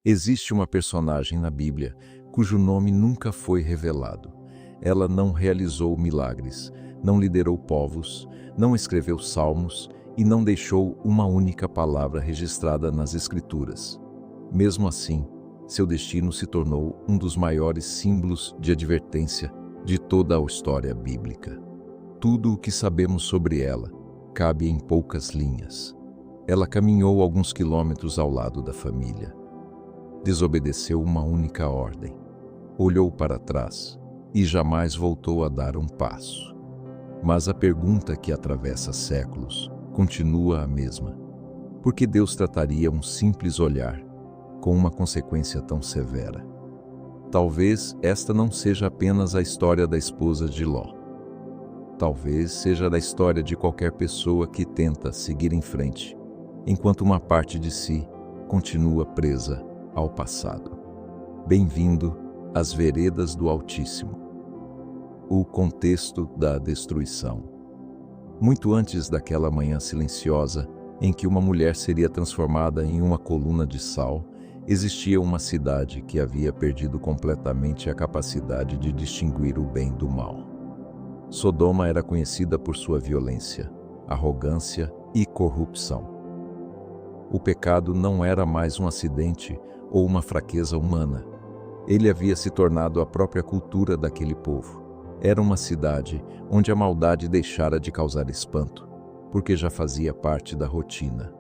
Existe uma personagem na Bíblia cujo nome nunca foi revelado. Ela não realizou milagres, não liderou povos, não escreveu salmos e não deixou uma única palavra registrada nas Escrituras. Mesmo assim, seu destino se tornou um dos maiores símbolos de advertência de toda a história bíblica. Tudo o que sabemos sobre ela cabe em poucas linhas. Ela caminhou alguns quilômetros ao lado da família. Desobedeceu uma única ordem. Olhou para trás e jamais voltou a dar um passo. Mas a pergunta que atravessa séculos continua a mesma. Por que Deus trataria um simples olhar com uma consequência tão severa? Talvez esta não seja apenas a história da esposa de Ló. Talvez seja da história de qualquer pessoa que tenta seguir em frente, enquanto uma parte de si continua presa ao passado. Bem-vindo às veredas do Altíssimo. O contexto da destruição. Muito antes daquela manhã silenciosa em que uma mulher seria transformada em uma coluna de sal, existia uma cidade que havia perdido completamente a capacidade de distinguir o bem do mal. Sodoma era conhecida por sua violência, arrogância e corrupção. O pecado não era mais um acidente ou uma fraqueza humana. Ele havia se tornado a própria cultura daquele povo. Era uma cidade onde a maldade deixara de causar espanto, porque já fazia parte da rotina.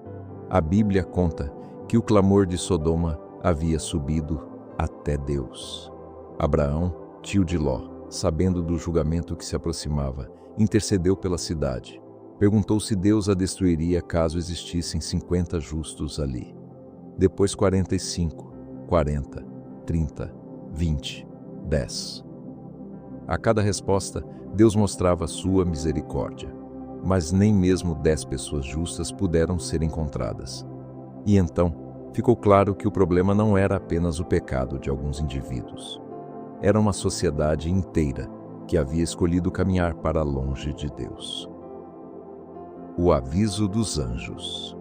A Bíblia conta que o clamor de Sodoma havia subido até Deus. Abraão, tio de Ló, sabendo do julgamento que se aproximava, intercedeu pela cidade. Perguntou se Deus a destruiria caso existissem 50 justos ali. Depois 45, 40, 30, 20, 10. A cada resposta, Deus mostrava sua misericórdia. Mas nem mesmo 10 pessoas justas puderam ser encontradas. E então, ficou claro que o problema não era apenas o pecado de alguns indivíduos. Era uma sociedade inteira que havia escolhido caminhar para longe de Deus. O aviso dos anjos.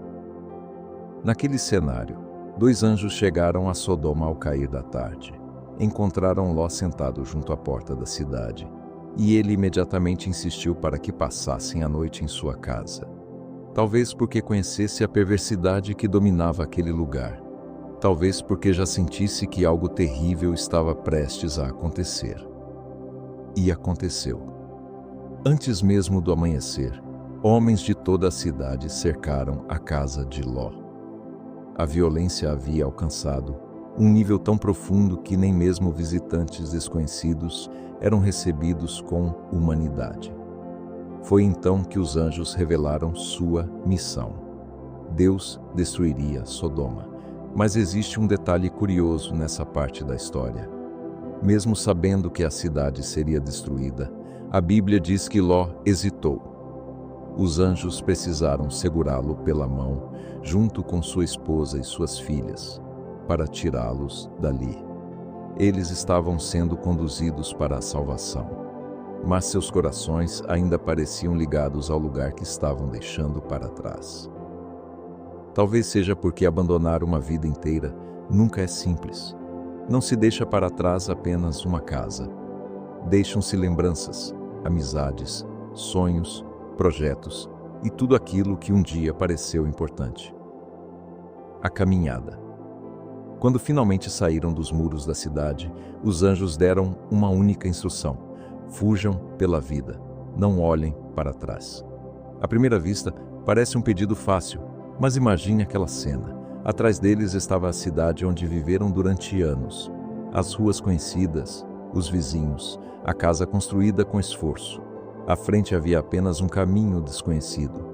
Naquele cenário, 2 anjos chegaram a Sodoma ao cair da tarde. Encontraram Ló sentado junto à porta da cidade, e ele imediatamente insistiu para que passassem a noite em sua casa. Talvez porque conhecesse a perversidade que dominava aquele lugar. Talvez porque já sentisse que algo terrível estava prestes a acontecer. E aconteceu. Antes mesmo do amanhecer, homens de toda a cidade cercaram a casa de Ló. A violência havia alcançado um nível tão profundo que nem mesmo visitantes desconhecidos eram recebidos com humanidade. Foi então que os anjos revelaram sua missão. Deus destruiria Sodoma. Mas existe um detalhe curioso nessa parte da história. Mesmo sabendo que a cidade seria destruída, a Bíblia diz que Ló hesitou. Os anjos precisaram segurá-lo pela mão, junto com sua esposa e suas filhas, para tirá-los dali. Eles estavam sendo conduzidos para a salvação, mas seus corações ainda pareciam ligados ao lugar que estavam deixando para trás. Talvez seja porque abandonar uma vida inteira nunca é simples. Não se deixa para trás apenas uma casa. Deixam-se lembranças, amizades, sonhos, projetos e tudo aquilo que um dia pareceu importante. A caminhada. Quando finalmente saíram dos muros da cidade, os anjos deram uma única instrução: fujam pela vida, não olhem para trás. À primeira vista, parece um pedido fácil, mas imagine aquela cena. Atrás deles estava a cidade onde viveram durante anos, as ruas conhecidas, os vizinhos, a casa construída com esforço. À frente havia apenas um caminho desconhecido.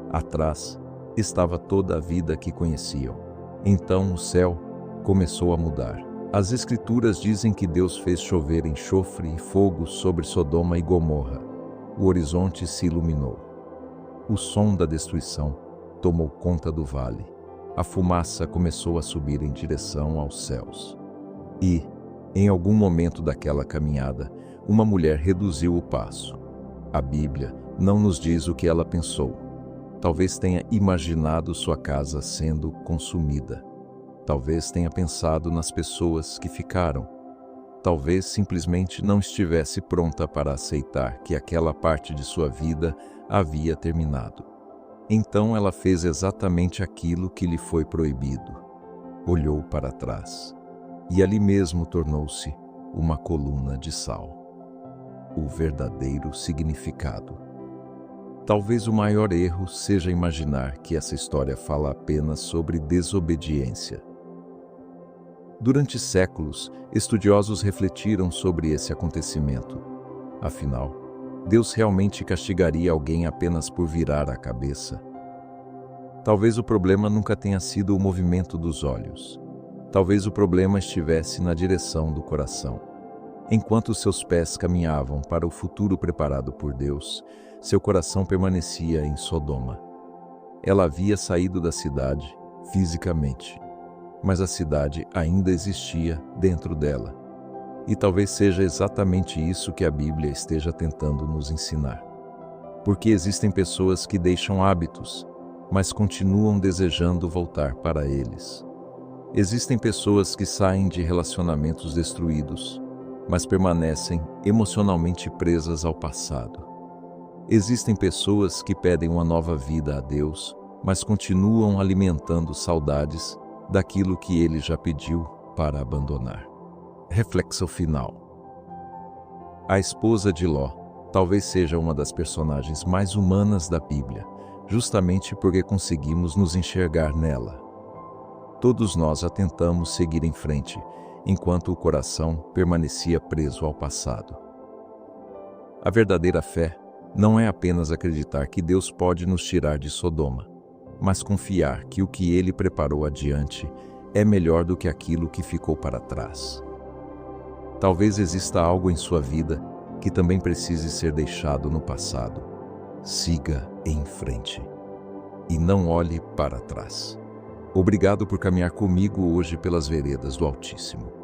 Atrás estava toda a vida que conheciam. Então o céu começou a mudar. As Escrituras dizem que Deus fez chover enxofre e fogo sobre Sodoma e Gomorra. O horizonte se iluminou. O som da destruição tomou conta do vale. A fumaça começou a subir em direção aos céus. E, em algum momento daquela caminhada, uma mulher reduziu o passo. A Bíblia não nos diz o que ela pensou. Talvez tenha imaginado sua casa sendo consumida. Talvez tenha pensado nas pessoas que ficaram. Talvez simplesmente não estivesse pronta para aceitar que aquela parte de sua vida havia terminado. Então ela fez exatamente aquilo que lhe foi proibido. Olhou para trás e ali mesmo tornou-se uma coluna de sal. O verdadeiro significado. Talvez o maior erro seja imaginar que essa história fala apenas sobre desobediência. Durante séculos, estudiosos refletiram sobre esse acontecimento. Afinal, Deus realmente castigaria alguém apenas por virar a cabeça? Talvez o problema nunca tenha sido o movimento dos olhos. Talvez o problema estivesse na direção do coração. Enquanto seus pés caminhavam para o futuro preparado por Deus, seu coração permanecia em Sodoma. Ela havia saído da cidade, fisicamente, mas a cidade ainda existia dentro dela. E talvez seja exatamente isso que a Bíblia esteja tentando nos ensinar. Porque existem pessoas que deixam hábitos, mas continuam desejando voltar para eles. Existem pessoas que saem de relacionamentos destruídos, mas permanecem emocionalmente presas ao passado. Existem pessoas que pedem uma nova vida a Deus, mas continuam alimentando saudades daquilo que Ele já pediu para abandonar. Reflexão final. A esposa de Ló talvez seja uma das personagens mais humanas da Bíblia, justamente porque conseguimos nos enxergar nela. Todos nós a tentamos seguir em frente, enquanto o coração permanecia preso ao passado. A verdadeira fé não é apenas acreditar que Deus pode nos tirar de Sodoma, mas confiar que o que Ele preparou adiante é melhor do que aquilo que ficou para trás. Talvez exista algo em sua vida que também precise ser deixado no passado. Siga em frente e não olhe para trás. Obrigado por caminhar comigo hoje pelas veredas do Altíssimo.